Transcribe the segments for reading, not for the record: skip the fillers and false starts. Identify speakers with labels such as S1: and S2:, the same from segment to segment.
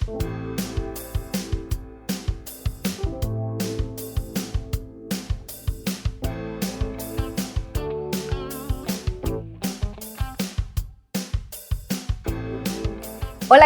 S1: Hola,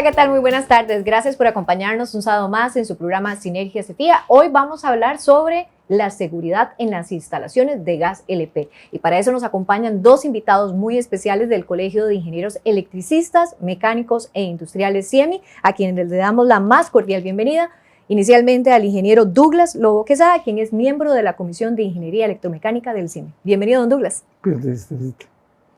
S1: ¿qué tal? Muy buenas tardes. Gracias por acompañarnos un sábado más en su programa Sinergia CETIA. Hoy vamos a hablar sobre la seguridad en las instalaciones de gas LP. Y para eso nos acompañan dos invitados muy especiales del Colegio de Ingenieros Electricistas, Mecánicos e Industriales CIEMI, a quienes le damos la más cordial bienvenida. Inicialmente al ingeniero Douglas Lobo Quesada, quien es miembro de la Comisión de Ingeniería Electromecánica del CIEMI. Bienvenido, don Douglas.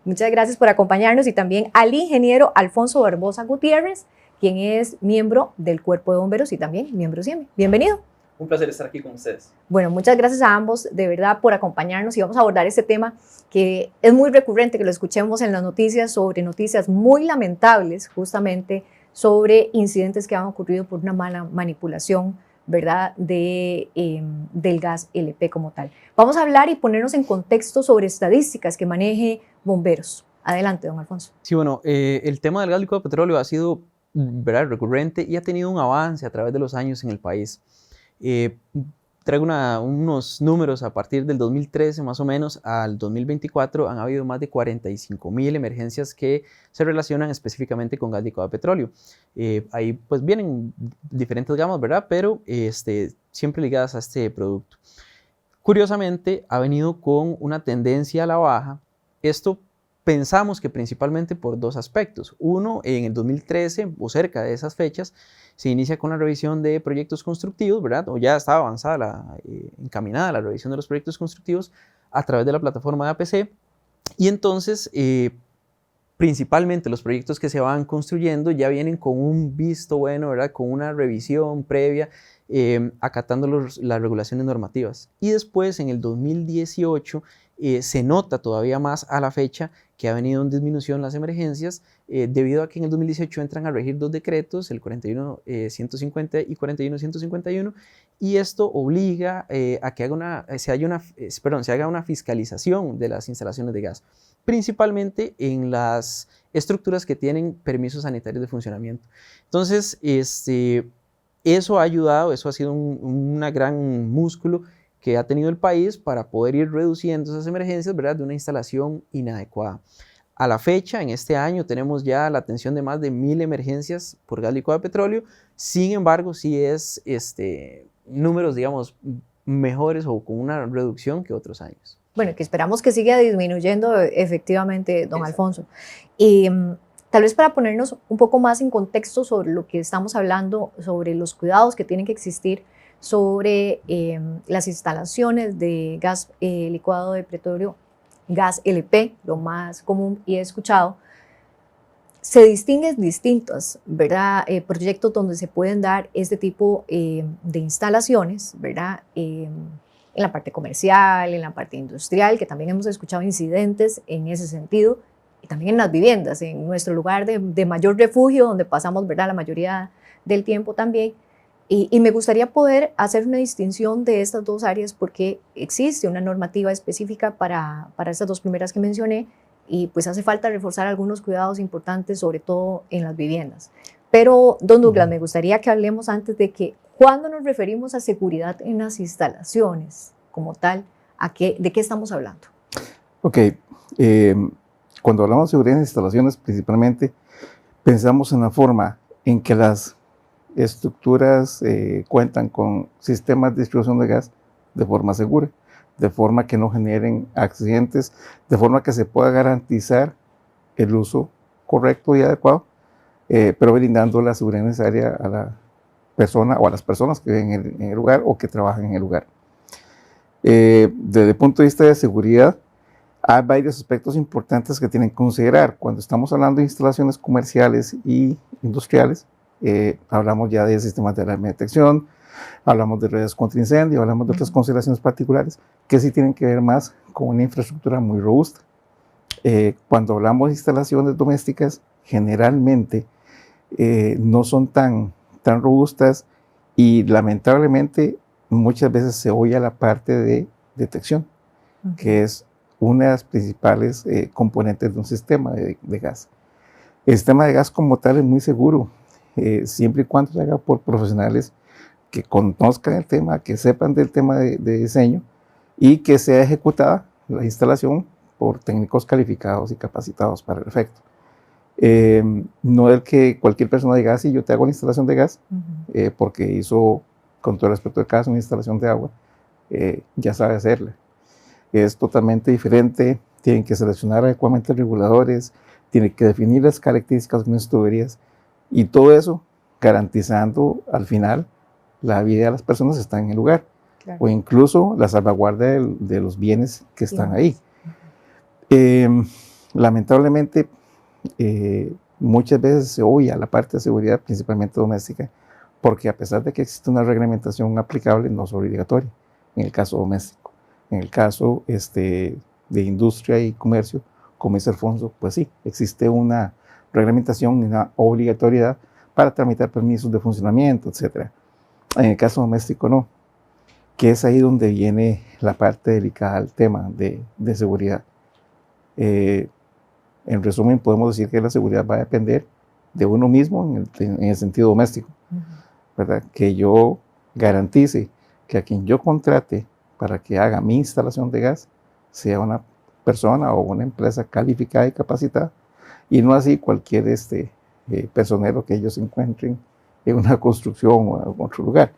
S1: Muchas gracias por acompañarnos, y también al ingeniero Alfonso Barbosa Gutiérrez, quien es miembro del Cuerpo de Bomberos y también miembro CIEMI. Bienvenido.
S2: Un placer estar aquí con ustedes.
S1: Bueno, muchas gracias a ambos de verdad por acompañarnos, y vamos a abordar este tema que es muy recurrente que lo escuchemos en las noticias, sobre noticias muy lamentables, justamente sobre incidentes que han ocurrido por una mala manipulación, ¿verdad?, del gas LP como tal. Vamos a hablar y ponernos en contexto sobre estadísticas que maneje Bomberos. Adelante, don Alfonso.
S2: Sí, bueno, el tema del gas licuado de petróleo ha sido, ¿verdad?, recurrente y ha tenido un avance a través de los años en el país. Traigo unos números. A partir del 2013 más o menos al 2024 han habido más de 45.000 emergencias que se relacionan específicamente con gas licuado de petróleo. Ahí pues vienen diferentes gamas, ¿verdad?, pero siempre ligadas a este producto. Curiosamente ha venido con una tendencia a la baja. Esto pensamos que principalmente por dos aspectos. Uno, en el 2013 o cerca de esas fechas se inicia con la revisión de proyectos constructivos, ¿verdad?, o ya estaba avanzada, encaminada la revisión de los proyectos constructivos a través de la plataforma de APC, y entonces principalmente los proyectos que se van construyendo ya vienen con un visto bueno, ¿verdad?, con una revisión previa, acatando las regulaciones normativas. Y después, en el 2018, se nota todavía más a la fecha que ha venido en disminución las emergencias, debido a que en el 2018 entran a regir dos decretos, el 41.150 y 41.151, y esto obliga a que se haga una fiscalización de las instalaciones de gas, principalmente en las estructuras que tienen permisos sanitarios de funcionamiento. Entonces, eso ha ayudado, eso ha sido una gran músculo que ha tenido el país para poder ir reduciendo esas emergencias, ¿verdad?, de una instalación inadecuada. A la fecha, en este año, tenemos ya la atención de más de 1.000 emergencias por gas licuado de petróleo. Sin embargo, sí es números, digamos, mejores o con una reducción que otros años.
S1: Bueno, que esperamos que siga disminuyendo efectivamente, don Alfonso. Y tal vez para ponernos un poco más en contexto sobre lo que estamos hablando, sobre los cuidados que tienen que existir sobre las instalaciones de gas licuado de petróleo, gas LP, lo más común y he escuchado, se distinguen distintos, ¿verdad?, proyectos donde se pueden dar este tipo de instalaciones, ¿verdad?, en la parte comercial, en la parte industrial, que también hemos escuchado incidentes en ese sentido, y también en las viviendas, en nuestro lugar de mayor refugio, donde pasamos, ¿verdad?, la mayoría del tiempo también. Y me gustaría poder hacer una distinción de estas dos áreas, porque existe una normativa específica para estas dos primeras que mencioné, y pues hace falta reforzar algunos cuidados importantes, sobre todo en las viviendas. Pero, don Douglas, me gustaría que hablemos antes de que, cuando nos referimos a seguridad en las instalaciones como tal, ¿de qué estamos hablando?
S3: Ok, cuando hablamos de seguridad en instalaciones, principalmente pensamos en la forma en que las estructuras cuentan con sistemas de distribución de gas de forma segura, de forma que no generen accidentes, de forma que se pueda garantizar el uso correcto y adecuado, pero brindando la seguridad necesaria a la persona o a las personas que viven en el lugar o que trabajan en el lugar. Desde el punto de vista de seguridad, hay varios aspectos importantes que tienen que considerar. Cuando estamos hablando de instalaciones comerciales y industriales, hablamos ya de sistemas de alarma y detección, hablamos de redes contra incendio, hablamos de otras consideraciones particulares que sí tienen que ver más con una infraestructura muy robusta. Cuando hablamos de instalaciones domésticas, generalmente no son tan robustas, y lamentablemente muchas veces se oye la parte de detección, que es una de las principales componentes de un sistema de gas. El sistema de gas como tal es muy seguro. siempre y cuando se haga por profesionales que conozcan el tema, que sepan del tema de diseño y que sea ejecutada la instalación por técnicos calificados y capacitados para el efecto. No el que cualquier persona diga, sí, yo te hago la instalación de gas, porque hizo, con todo el respeto del caso, una instalación de agua, ya sabe hacerla. Es totalmente diferente, tienen que seleccionar adecuadamente reguladores, tienen que definir las características de unas tuberías, y todo eso garantizando al final la vida de las personas que están en el lugar, claro, o incluso la salvaguardia de los bienes que están ahí. Lamentablemente, muchas veces se obvia la parte de seguridad, principalmente doméstica, porque a pesar de que existe una reglamentación aplicable, no es obligatoria en el caso doméstico. En el caso de industria y comercio, como dice Alfonso, pues sí, existe una reglamentación y una obligatoriedad para tramitar permisos de funcionamiento, etc. En el caso doméstico no, que es ahí donde viene la parte delicada del tema de seguridad. En resumen, podemos decir que la seguridad va a depender de uno mismo en el sentido doméstico, ¿verdad? Que yo garantice que a quien yo contrate para que haga mi instalación de gas sea una persona o una empresa calificada y capacitada, y no así cualquier personero que ellos encuentren en una construcción o en otro lugar.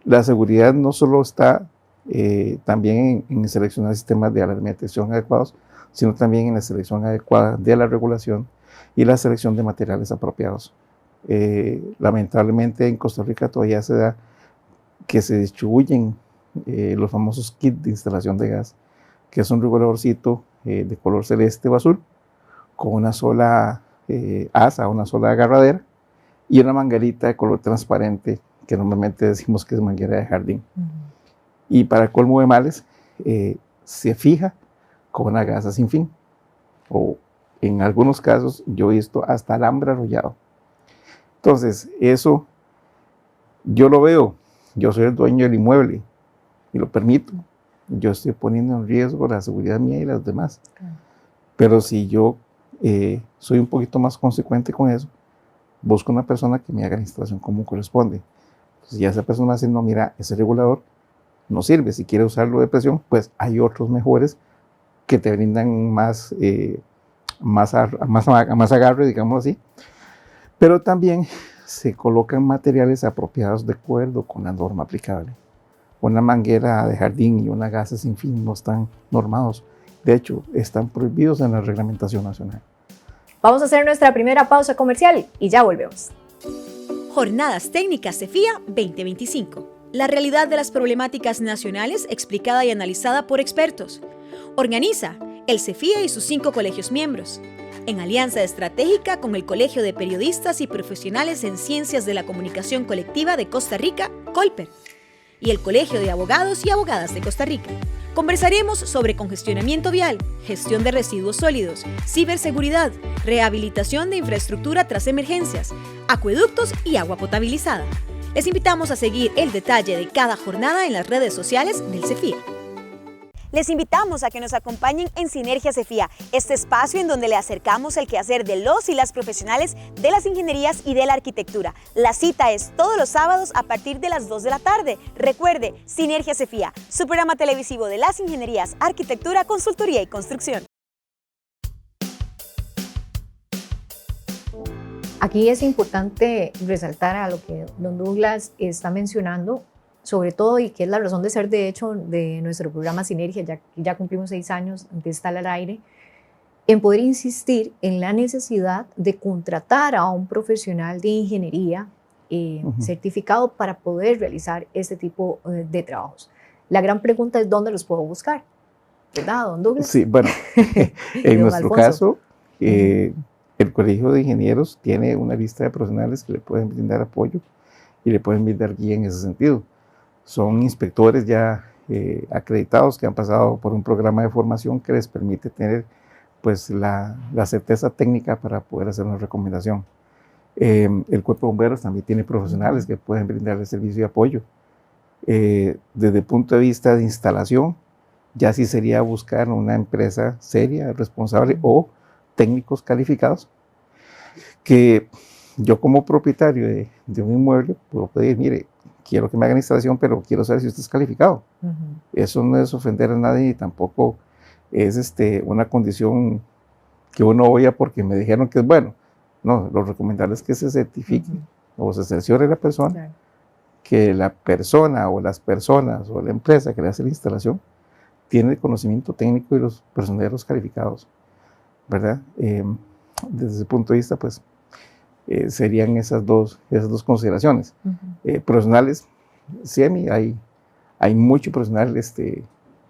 S3: La seguridad no solo está también en seleccionar sistemas de alimentación adecuados, sino también en la selección adecuada de la regulación y la selección de materiales apropiados. Lamentablemente en Costa Rica todavía se da que se distribuyen los famosos kits de instalación de gas, que es un reguladorcito de color celeste o azul, con una sola asa, una sola agarradera, y una manguerita de color transparente, que normalmente decimos que es manguera de jardín. Y para colmo de males, se fija con una gasa sin fin, o en algunos casos yo he visto hasta alambre arrollado. Entonces, eso yo lo veo, yo soy el dueño del inmueble y lo permito. Yo estoy poniendo en riesgo la seguridad mía y las demás. Pero si yo soy un poquito más consecuente con eso, busco una persona que me haga la instalación como corresponde. Si esa persona dice, no, mira, ese regulador no sirve, si quiere usarlo de presión, pues hay otros mejores que te brindan más agarre, digamos así. Pero también se colocan materiales apropiados de acuerdo con la norma aplicable. Una manguera de jardín y una gasa sin fin no están normados. De hecho, están prohibidos en la reglamentación nacional.
S1: Vamos a hacer nuestra primera pausa comercial y ya volvemos.
S4: Jornadas Técnicas CEFIA 2025. La realidad de las problemáticas nacionales explicada y analizada por expertos. Organiza el CEFIA y sus 5 colegios miembros, en alianza estratégica con el Colegio de Periodistas y Profesionales en Ciencias de la Comunicación Colectiva de Costa Rica, COLPER, y el Colegio de Abogados y Abogadas de Costa Rica. Conversaremos sobre congestionamiento vial, gestión de residuos sólidos, ciberseguridad, rehabilitación de infraestructura tras emergencias, acueductos y agua potabilizada. Les invitamos a seguir el detalle de cada jornada en las redes sociales del CEFIA. Les invitamos a que nos acompañen en Sinergia CEFIA, este espacio en donde le acercamos el quehacer de los y las profesionales de las ingenierías y de la arquitectura. La cita es todos los sábados a partir de las 2 de la tarde. Recuerde, Sinergia CEFIA, su programa televisivo de las ingenierías, arquitectura, consultoría y construcción.
S1: Aquí es importante resaltar a lo que don Douglas está mencionando, sobre todo, y que es la razón de ser, de hecho, de nuestro programa Sinergia, ya cumplimos 6 años de estar al aire, en poder insistir en la necesidad de contratar a un profesional de ingeniería certificado para poder realizar este tipo de trabajos. La gran pregunta es, ¿dónde los puedo buscar? ¿Verdad, don Douglas?
S3: Sí, bueno, en nuestro caso, el Colegio de Ingenieros tiene una lista de profesionales que le pueden brindar apoyo y le pueden brindar guía en ese sentido. Son inspectores ya acreditados que han pasado por un programa de formación que les permite tener pues, la certeza técnica para poder hacer una recomendación. El Cuerpo de Bomberos también tiene profesionales que pueden brindarle servicio y apoyo. Desde el punto de vista de instalación, ya sí sería buscar una empresa seria, responsable o técnicos calificados. que yo como propietario de un inmueble puedo pedir, mire, quiero que me hagan instalación, pero quiero saber si usted es calificado. Eso no es ofender a nadie y tampoco es una condición que uno oye porque me dijeron que es bueno. No, lo recomendable es que se certifique o se cerciore la persona que la persona o las personas o la empresa que le hace la instalación tiene el conocimiento técnico y los personeros calificados, ¿verdad? Desde ese punto de vista, pues, serían esas dos consideraciones. Profesionales, semi, hay mucho personal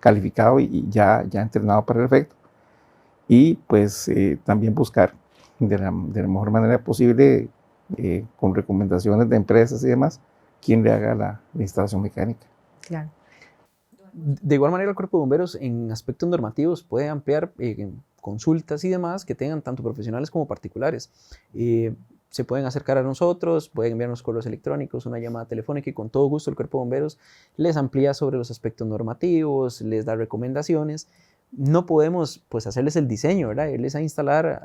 S3: calificado y ya entrenado para el efecto. Y pues también buscar de la mejor manera posible, con recomendaciones de empresas y demás, quien le haga la instalación mecánica.
S1: Claro.
S2: De igual manera, el Cuerpo de Bomberos en aspectos normativos puede ampliar consultas y demás que tengan tanto profesionales como particulares. Se pueden acercar a nosotros, pueden enviarnos correos electrónicos, una llamada telefónica y con todo gusto el Cuerpo de Bomberos les amplía sobre los aspectos normativos, les da recomendaciones. No podemos pues hacerles el diseño, ¿verdad? Irles a instalar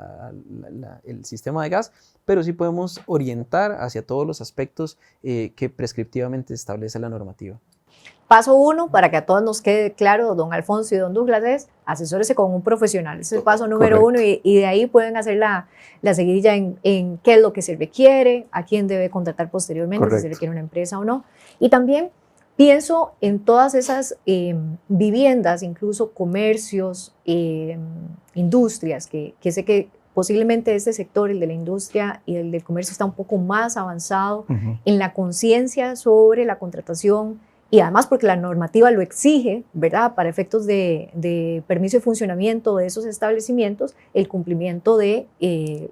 S2: el sistema de gas, pero sí podemos orientar hacia todos los aspectos que prescriptivamente establece la normativa.
S1: Paso 1, para que a todos nos quede claro, don Alfonso y don Douglas, es asesórese con un profesional. Ese es el paso número 1 y de ahí pueden hacer la seguidilla en qué es lo que se requiere, a quién debe contratar posteriormente, si se requiere una empresa o no. Y también pienso en todas esas viviendas, incluso comercios, industrias, que sé que posiblemente este sector, el de la industria y el del comercio, está un poco más avanzado en la conciencia sobre la contratación y además porque la normativa lo exige, ¿verdad? Para efectos de permiso de funcionamiento de esos establecimientos, el cumplimiento de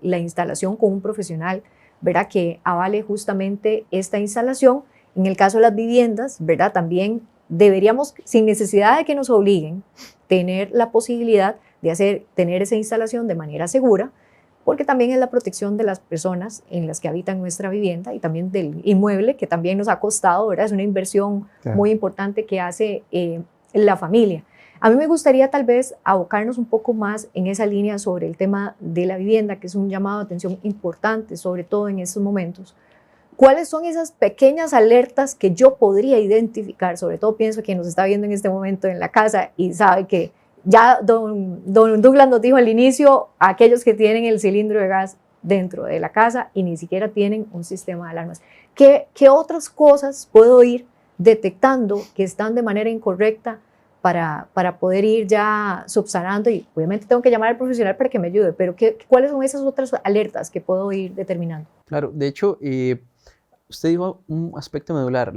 S1: la instalación con un profesional, ¿verdad? Que avale justamente esta instalación. En el caso de las viviendas, ¿verdad? También deberíamos, sin necesidad de que nos obliguen, tener la posibilidad de tener esa instalación de manera segura, porque también es la protección de las personas en las que habitan nuestra vivienda y también del inmueble, que también nos ha costado, ¿verdad? Es una inversión muy importante que hace la familia. A mí me gustaría tal vez abocarnos un poco más en esa línea sobre el tema de la vivienda, que es un llamado de atención importante, sobre todo en estos momentos. ¿Cuáles son esas pequeñas alertas que yo podría identificar? Sobre todo pienso que nos está viendo en este momento en la casa y sabe que ya don Douglas nos dijo al inicio, aquellos que tienen el cilindro de gas dentro de la casa y ni siquiera tienen un sistema de alarmas. ¿Qué otras cosas puedo ir detectando que están de manera incorrecta para poder ir ya subsanando? Y obviamente tengo que llamar al profesional para que me ayude, pero ¿cuáles son esas otras alertas que puedo ir determinando?
S2: Claro, de hecho, usted dijo un aspecto medular,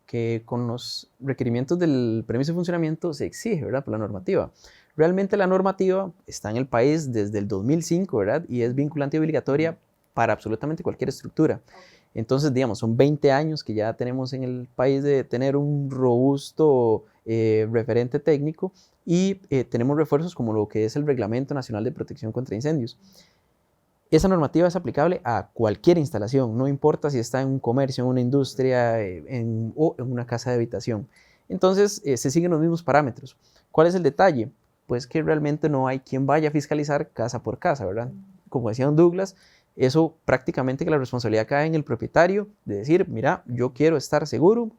S2: que con los requerimientos del permiso de funcionamiento se exige, ¿verdad? Por la normativa. Realmente la normativa está en el país desde el 2005, ¿verdad? Y es vinculante y obligatoria para absolutamente cualquier estructura. Entonces, digamos, son 20 años que ya tenemos en el país de tener un robusto referente técnico y tenemos refuerzos como lo que es el Reglamento Nacional de Protección contra Incendios. Esa normativa es aplicable a cualquier instalación, no importa si está en un comercio, en una industria o en una casa de habitación. Entonces, se siguen los mismos parámetros. ¿Cuál es el detalle? Pues que realmente no hay quien vaya a fiscalizar casa por casa, ¿verdad? Como decía don Douglas, eso prácticamente que la responsabilidad cae en el propietario de decir, mira, yo quiero estar seguro,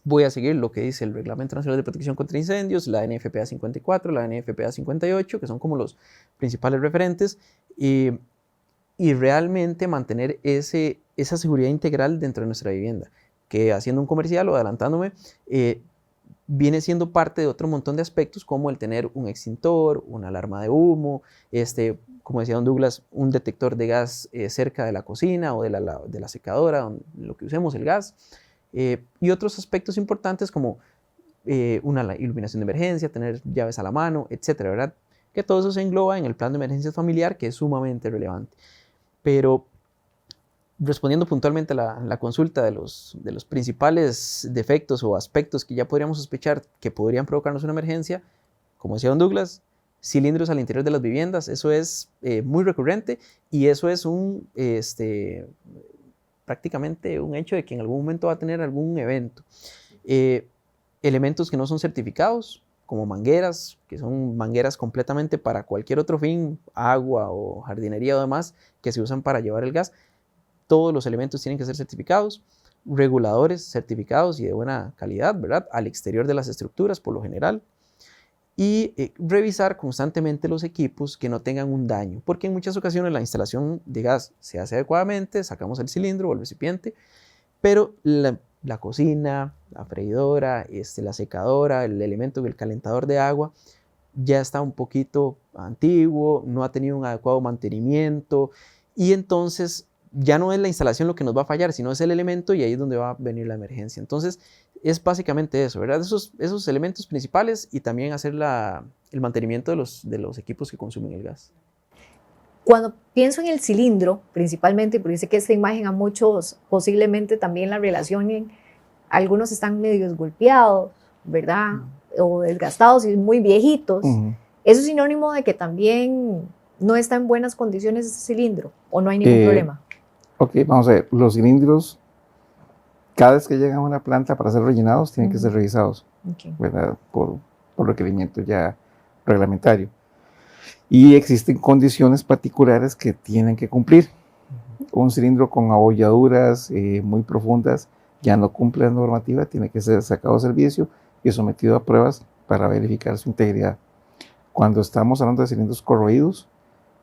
S2: voy a seguir lo que dice el Reglamento Nacional de Protección contra Incendios, la NFPA 54, la NFPA 58, que son como los principales referentes, y realmente mantener esa seguridad integral dentro de nuestra vivienda, que haciendo un comercial o adelantándome, viene siendo parte de otro montón de aspectos como el tener un extintor, una alarma de humo, como decía don Douglas, un detector de gas cerca de la cocina o de la secadora, donde lo que usemos el gas, y otros aspectos importantes como una iluminación de emergencia, tener llaves a la mano, etcétera, ¿verdad? Que todo eso se engloba en el plan de emergencias familiar, que es sumamente relevante. Pero respondiendo puntualmente a la consulta de los principales defectos o aspectos que ya podríamos sospechar que podrían provocarnos una emergencia, como decía don Douglas, cilindros al interior de las viviendas, eso es muy recurrente y eso es prácticamente un hecho de que en algún momento va a tener algún evento. Elementos que no son certificados, como mangueras, que son mangueras completamente para cualquier otro fin, agua o jardinería o demás, que se usan para llevar el gas. Todos los elementos tienen que ser certificados, reguladores certificados y de buena calidad, ¿verdad? Al exterior de las estructuras, por lo general. Y revisar constantemente los equipos que no tengan un daño, porque en muchas ocasiones la instalación de gas se hace adecuadamente, sacamos el cilindro o el recipiente, pero la cocina, la freidora, la secadora, el elemento, el calentador de agua, ya está un poquito antiguo, no ha tenido un adecuado mantenimiento, y entonces ya no es la instalación lo que nos va a fallar, sino es el elemento, y ahí es donde va a venir la emergencia. Entonces es básicamente eso, ¿verdad? Esos elementos principales, y también hacer el mantenimiento de los equipos que consumen el gas.
S1: Cuando pienso en el cilindro, principalmente, porque sé que esta imagen a muchos posiblemente también la relacionen, algunos están medios golpeados, ¿verdad? O desgastados y muy viejitos. ¿Eso es sinónimo de que también no está en buenas condiciones ese cilindro o no hay ningún problema?
S3: Ok, vamos a ver. Los cilindros, cada vez que llegan a una planta para ser rellenados, tienen que ser revisados, ¿verdad? Por requerimiento ya reglamentario. Y existen condiciones particulares que tienen que cumplir. Un cilindro con abolladuras muy profundas ya no cumple la normativa, tiene que ser sacado de servicio y sometido a pruebas para verificar su integridad. Cuando estamos hablando de cilindros corroídos,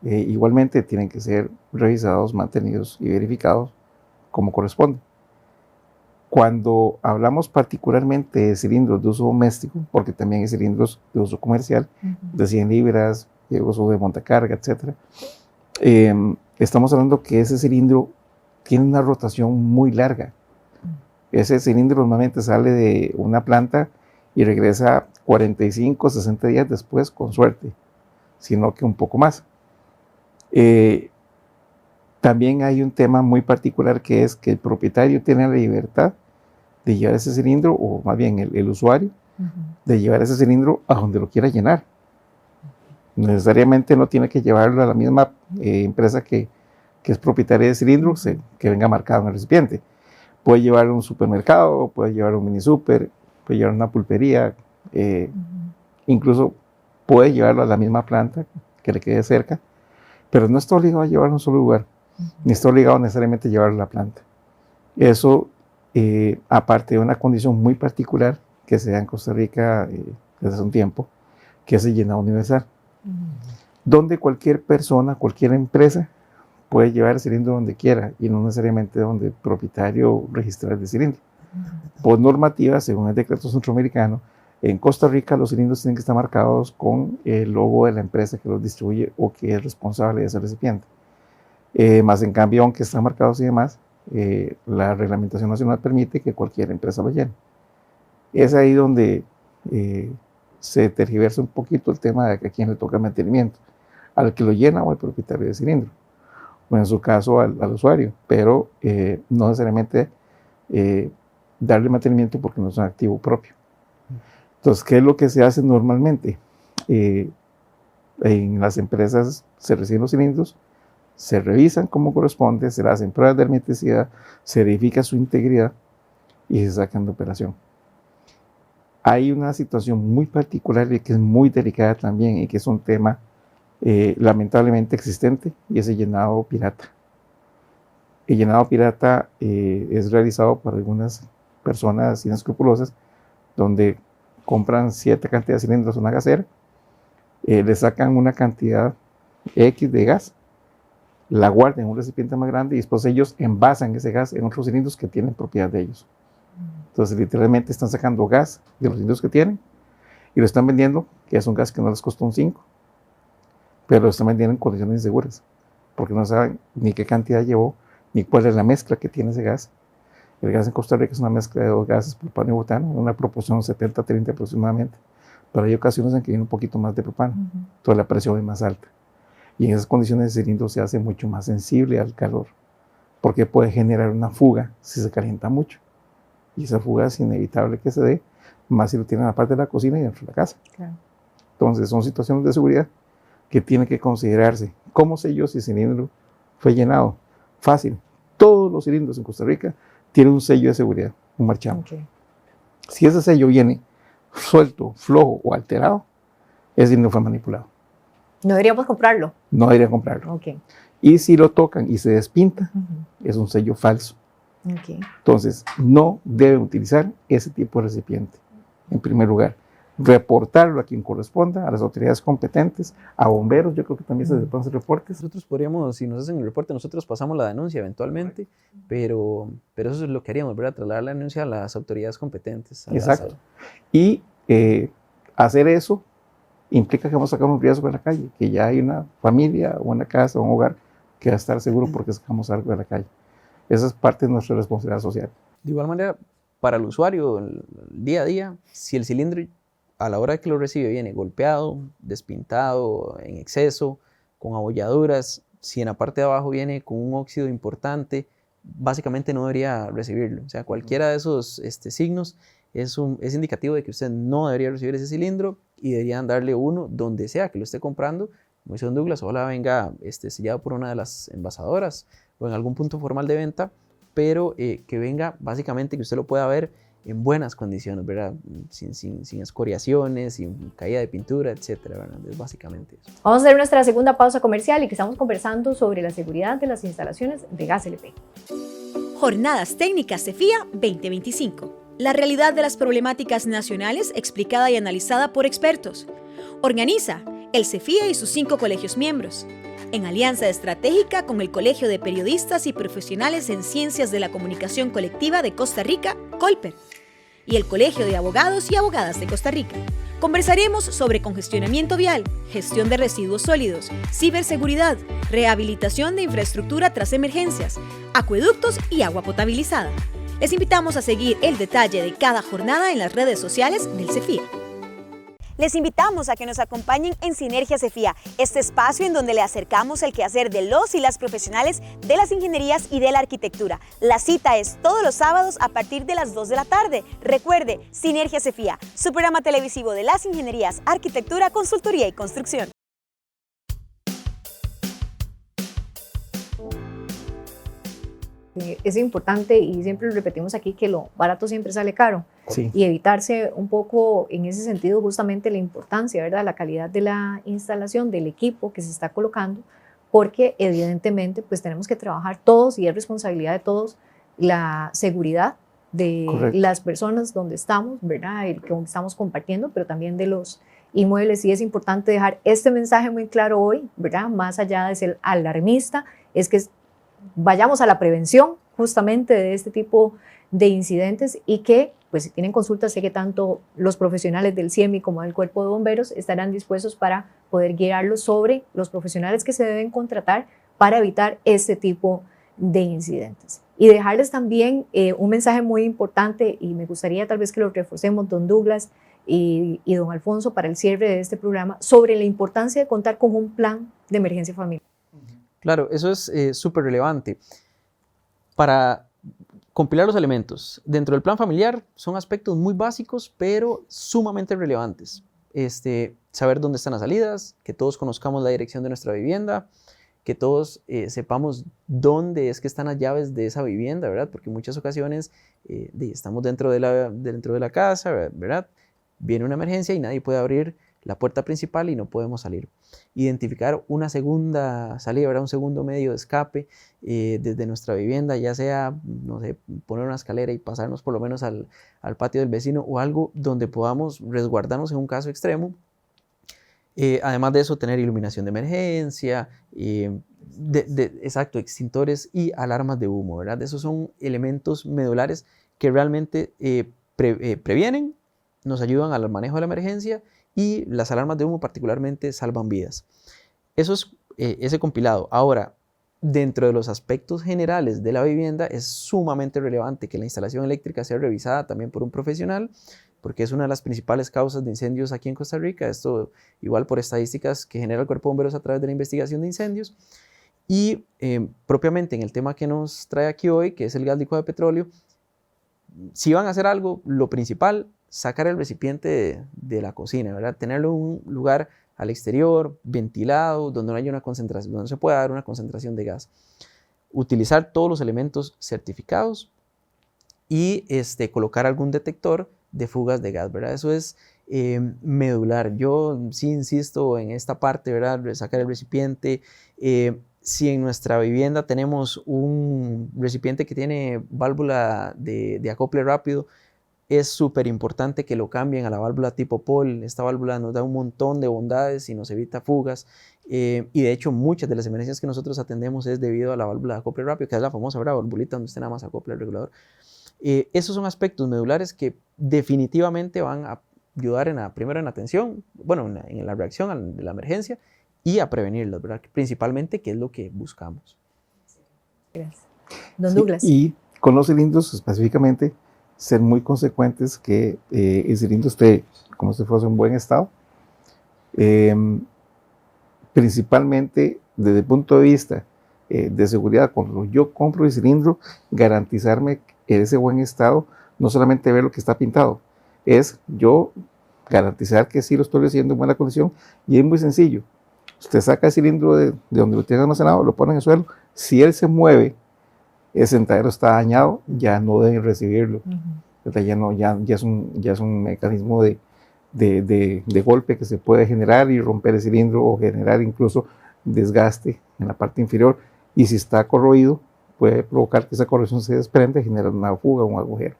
S3: igualmente tienen que ser revisados, mantenidos y verificados como corresponde. Cuando hablamos particularmente de cilindros de uso doméstico, porque también hay cilindros de uso comercial, de 100 libras, de uso de montacarga, etc., estamos hablando que ese cilindro tiene una rotación muy larga. Ese cilindro normalmente sale de una planta y regresa 45, 60 días después, con suerte, sino que un poco más. También hay un tema muy particular, que es que el propietario tiene la libertad de llevar ese cilindro, o más bien el usuario, de llevar ese cilindro a donde lo quiera llenar. Necesariamente no tiene que llevarlo a la misma empresa que es propietaria del cilindro, que venga marcado en el recipiente. Puede llevarlo a un supermercado, puede llevarlo a un mini super, puede llevarlo a una pulpería, incluso puede llevarlo a la misma planta que le quede cerca, pero no está obligado a llevarlo a un solo lugar, ni está obligado necesariamente a llevarlo a la planta. Eso, aparte de una condición muy particular que se da en Costa Rica desde hace un tiempo, que es el llenado universal, donde cualquier persona, cualquier empresa puede llevar el cilindro donde quiera y no necesariamente donde el propietario registra el cilindro. Por normativa, según el decreto centroamericano, en Costa Rica los cilindros tienen que estar marcados con el logo de la empresa que los distribuye o que es responsable de ese recipiente. Más en cambio, aunque están marcados y demás, la reglamentación nacional permite que cualquier empresa lo llene. Es ahí donde se tergiversa un poquito el tema de que a quién le toca mantenimiento, al que lo llena o al propietario del cilindro, o en su caso al usuario, pero no necesariamente darle mantenimiento porque no es un activo propio. Entonces, ¿qué es lo que se hace normalmente? En las empresas se reciben los cilindros, se revisan como corresponde, se le hacen pruebas de hermeticidad, se verifica su integridad y se sacan de operación. Hay una situación muy particular y que es muy delicada también, y que es un tema lamentablemente existente, y es el llenado pirata. El llenado pirata es realizado por algunas personas inescrupulosas, donde compran cierta cantidad de cilindros a una gasera, le sacan una cantidad X de gas, la guardan en un recipiente más grande y después ellos envasan ese gas en otros cilindros que tienen propiedad de ellos. Entonces literalmente están sacando gas de los cilindros que tienen y lo están vendiendo, que es un gas que no les costó un 5, pero lo están vendiendo en condiciones inseguras, porque no saben ni qué cantidad llevó, ni cuál es la mezcla que tiene ese gas. El gas en Costa Rica es una mezcla de dos gases, propano y butano, en una proporción 70-30 aproximadamente, pero hay ocasiones en que viene un poquito más de propano, entonces la presión es más alta. Y en esas condiciones el cilindro se hace mucho más sensible al calor, porque puede generar una fuga si se calienta mucho. Y esa fuga es inevitable que se dé, más si lo tienen en la parte de la cocina y dentro de la casa. Claro. Entonces son situaciones de seguridad que tienen que considerarse. ¿Cómo sé yo si el cilindro fue llenado? Fácil. Todos los cilindros en Costa Rica tienen un sello de seguridad, un marchamo. Si ese sello viene suelto, flojo o alterado, ese cilindro fue manipulado.
S1: No deberíamos comprarlo.
S3: No debería comprarlo.
S1: Ok.
S3: Y si lo tocan y se despinta, es un sello falso.
S1: Ok.
S3: Entonces, no deben utilizar ese tipo de recipiente. En primer lugar, reportarlo a quien corresponda, a las autoridades competentes, a bomberos, yo creo que también se les pueden hacer reportes.
S2: Nosotros podríamos, si nos hacen el reporte, nosotros pasamos la denuncia eventualmente, pero eso es lo que haríamos, ¿verdad? Trasladar la denuncia a las autoridades competentes.
S3: Exacto. Y hacer eso implica que vamos a sacar un riesgo de la calle, que ya hay una familia, una casa, un hogar que va a estar seguro porque sacamos algo de la calle. Esa es parte de nuestra responsabilidad social.
S2: De igual manera, para el usuario, el día a día, si el cilindro a la hora que lo recibe viene golpeado, despintado, en exceso, con abolladuras, si en la parte de abajo viene con un óxido importante, básicamente no debería recibirlo. O sea, cualquiera de esos signos es indicativo de que usted no debería recibir ese cilindro y deberían darle uno donde sea que lo esté comprando, como dice don Douglas, ojalá venga sellado por una de las envasadoras o en algún punto formal de venta, pero que venga básicamente que usted lo pueda ver en buenas condiciones, ¿verdad? Sin escoriaciones, sin caída de pintura, etcétera, ¿verdad? Es básicamente eso.
S1: Vamos a hacer nuestra segunda pausa comercial y que estamos conversando sobre la seguridad de las instalaciones de gas LP.
S4: Jornadas Técnicas CEFIA 2025. La realidad de las problemáticas nacionales explicada y analizada por expertos. Organiza el CEFIA y sus 5 colegios miembros, en alianza estratégica con el Colegio de Periodistas y Profesionales en Ciencias de la Comunicación Colectiva de Costa Rica, COLPER, y el Colegio de Abogados y Abogadas de Costa Rica. Conversaremos sobre congestionamiento vial, gestión de residuos sólidos, ciberseguridad, rehabilitación de infraestructura tras emergencias, acueductos y agua potabilizada. Les invitamos a seguir el detalle de cada jornada en las redes sociales del CEFIA. Les invitamos a que nos acompañen en Sinergia CEFIA, este espacio en donde le acercamos el quehacer de los y las profesionales de las ingenierías y de la arquitectura. La cita es todos los sábados a partir de las 2 de la tarde. Recuerde, Sinergia CEFIA, su programa televisivo de las ingenierías, arquitectura, consultoría y construcción.
S1: Es importante y siempre lo repetimos aquí que lo barato siempre sale caro.
S3: Sí.
S1: Y evitarse un poco en ese sentido justamente la importancia, ¿verdad? La calidad de la instalación, del equipo que se está colocando, porque evidentemente pues tenemos que trabajar todos y es responsabilidad de todos la seguridad de
S3: Correcto.
S1: las personas donde estamos, ¿verdad? El que estamos compartiendo, pero también de los inmuebles. Y es importante dejar este mensaje muy claro hoy, ¿verdad? Más allá de ser alarmista, es que vayamos a la prevención justamente de este tipo de incidentes y que, pues si tienen consultas, sé que tanto los profesionales del CIEMI como del Cuerpo de Bomberos estarán dispuestos para poder guiarlos sobre los profesionales que se deben contratar para evitar este tipo de incidentes. Y dejarles también un mensaje muy importante y me gustaría tal vez que lo reforcemos don Douglas y don Alfonso para el cierre de este programa sobre la importancia de contar con un plan de emergencia familiar.
S2: Claro, eso es súper relevante. Para compilar los elementos dentro del plan familiar son aspectos muy básicos, pero sumamente relevantes. Saber dónde están las salidas, que todos conozcamos la dirección de nuestra vivienda, que todos sepamos dónde es que están las llaves de esa vivienda, ¿verdad? Porque en muchas ocasiones estamos dentro de la casa, ¿verdad? Viene una emergencia y nadie puede abrir la puerta principal y no podemos salir. Identificar una segunda salida, ¿verdad? Un segundo medio de escape desde nuestra vivienda, ya sea, no sé, poner una escalera y pasarnos por lo menos al patio del vecino o algo donde podamos resguardarnos en un caso extremo. Además de eso, tener iluminación de emergencia, exacto, extintores y alarmas de humo, ¿verdad? Esos son elementos medulares que realmente previenen, nos ayudan al manejo de la emergencia y las alarmas de humo particularmente salvan vidas. Eso es ese compilado. Ahora, dentro de los aspectos generales de la vivienda es sumamente relevante que la instalación eléctrica sea revisada también por un profesional, porque es una de las principales causas de incendios aquí en Costa Rica, esto igual por estadísticas que genera el Cuerpo de Bomberos a través de la investigación de incendios. Y propiamente en el tema que nos trae aquí hoy, que es el gas licuado de petróleo, si van a hacer algo, lo principal, sacar el recipiente de la cocina, ¿verdad? Tenerlo en un lugar al exterior, ventilado, donde no haya una concentración, donde no se pueda dar una concentración de gas. Utilizar todos los elementos certificados y colocar algún detector de fugas de gas, ¿verdad? Eso es medular. Yo sí insisto en esta parte, ¿verdad? Sacar el recipiente. Si en nuestra vivienda tenemos un recipiente que tiene válvula de acople rápido, es súper importante que lo cambien a la válvula tipo POL. Esta válvula nos da un montón de bondades y nos evita fugas. Y de hecho, muchas de las emergencias que nosotros atendemos es debido a la válvula de acople rápido, que es la famosa válvulita donde usted nada más acopla el regulador. Esos son aspectos medulares que definitivamente van a ayudar primero en la atención, bueno, en la reacción de la emergencia y a prevenirlos, ¿verdad? Principalmente, que es lo que buscamos.
S1: Gracias. Don Douglas.
S3: Y con los cilindros específicamente, ser muy consecuentes que el cilindro esté como si fuese en buen estado. Principalmente desde el punto de vista de seguridad, cuando yo compro el cilindro, garantizarme ese buen estado, no solamente ver lo que está pintado, es yo garantizar que sí lo estoy haciendo en buena condición, y es muy sencillo. Usted saca el cilindro de donde lo tiene almacenado, lo pone en el suelo, si él se mueve, el sentadero está dañado, ya no deben recibirlo. Ya es un mecanismo de golpe que se puede generar y romper el cilindro o generar incluso desgaste en la parte inferior, y si está corroído puede provocar que esa corrosión se desprenda y genera una fuga o un agujero.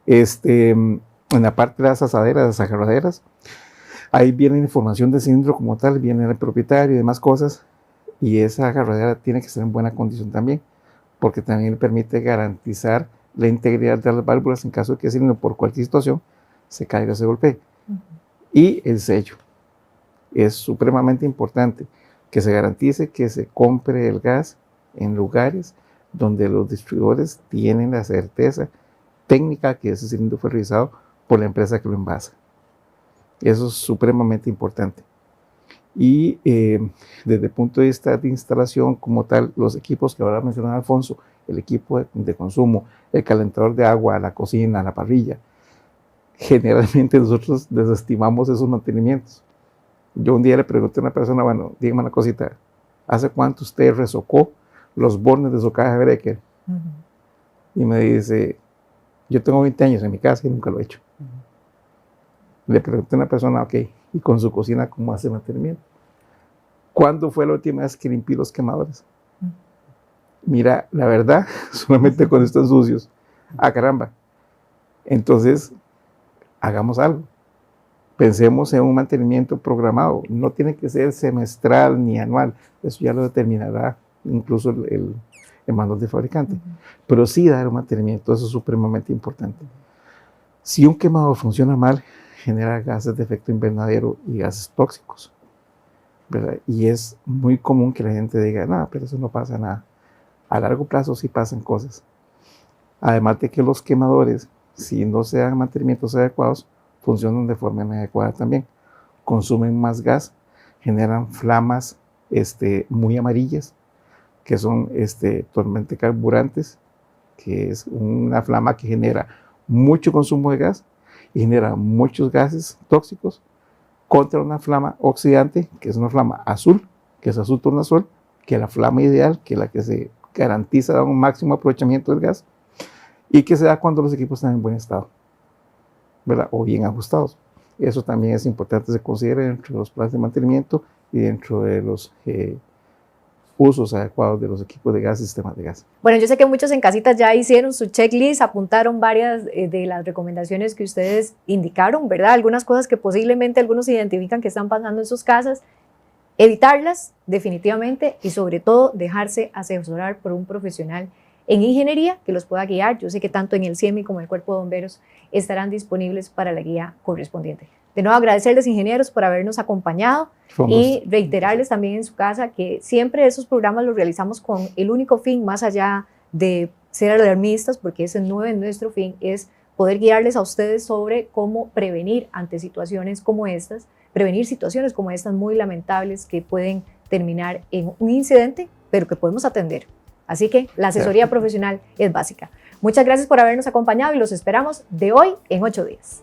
S3: En la parte de las asaderas, las agarraderas, ahí viene la información del cilindro como tal, viene el propietario y demás cosas, y esa agarradera tiene que estar en buena condición también, porque también le permite garantizar la integridad de las válvulas en caso de que el cilindro por cualquier situación se caiga o se golpee. Y el sello. Es supremamente importante que se garantice que se compre el gas en lugares donde los distribuidores tienen la certeza técnica que ese cilindro fue revisado por la empresa que lo envasa. Eso es supremamente importante. Y desde el punto de vista de instalación como tal, los equipos que ahora mencionaba Alfonso, el equipo de consumo, el calentador de agua, la cocina, la parrilla, generalmente nosotros desestimamos esos mantenimientos. Yo un día le pregunté a una persona, bueno, dígame una cosita, ¿hace cuánto usted resocó los bornes de su caja de breaker? Y me dice, yo tengo 20 años en mi casa y nunca lo he hecho. Le pregunté a una persona, ok, ¿y con su cocina cómo hace mantenimiento? ¿Cuándo fue la última vez que limpié los quemadores? Mira, la verdad, solamente cuando están sucios. Ah, caramba. Entonces, hagamos algo. Pensemos en un mantenimiento programado. No tiene que ser semestral ni anual. Eso ya lo determinará incluso el manual del fabricante. Pero sí dar un mantenimiento, eso es supremamente importante. Si un quemador funciona mal, genera gases de efecto invernadero y gases tóxicos, ¿verdad? Y es muy común que la gente diga, no, pero eso no pasa nada. A largo plazo sí pasan cosas. Además de que los quemadores, si no se dan mantenimientos adecuados, funcionan de forma inadecuada también. Consumen más gas, generan flamas muy amarillas, que son totalmente carburantes, que es una flama que genera mucho consumo de gas y genera muchos gases tóxicos, contra una flama oxidante, que es una flama azul, que es azul tornasol, que es la flama ideal, que es la que se garantiza un máximo aprovechamiento del gas, y que se da cuando los equipos están en buen estado, ¿verdad? O bien ajustados. Eso también es importante que se considere dentro de los planes de mantenimiento y dentro de los usos adecuados de los equipos de gas y sistemas de gas.
S1: Bueno, yo sé que muchos en casitas ya hicieron su checklist, apuntaron varias de las recomendaciones que ustedes indicaron, ¿verdad? Algunas cosas que posiblemente algunos identifican que están pasando en sus casas, evitarlas definitivamente y sobre todo dejarse asesorar por un profesional en ingeniería que los pueda guiar. Yo sé que tanto en el CIEMI como en el Cuerpo de Bomberos estarán disponibles para la guía correspondiente. De nuevo, agradecerles, ingenieros, por habernos acompañado y reiterarles también en su casa que siempre esos programas los realizamos con el único fin, más allá de ser alarmistas, porque ese no es nuestro fin, es poder guiarles a ustedes sobre cómo prevenir ante situaciones como estas, prevenir situaciones como estas muy lamentables que pueden terminar en un incidente, pero que podemos atender. Así que la asesoría profesional es básica. Muchas gracias por habernos acompañado y los esperamos de hoy en 8 días.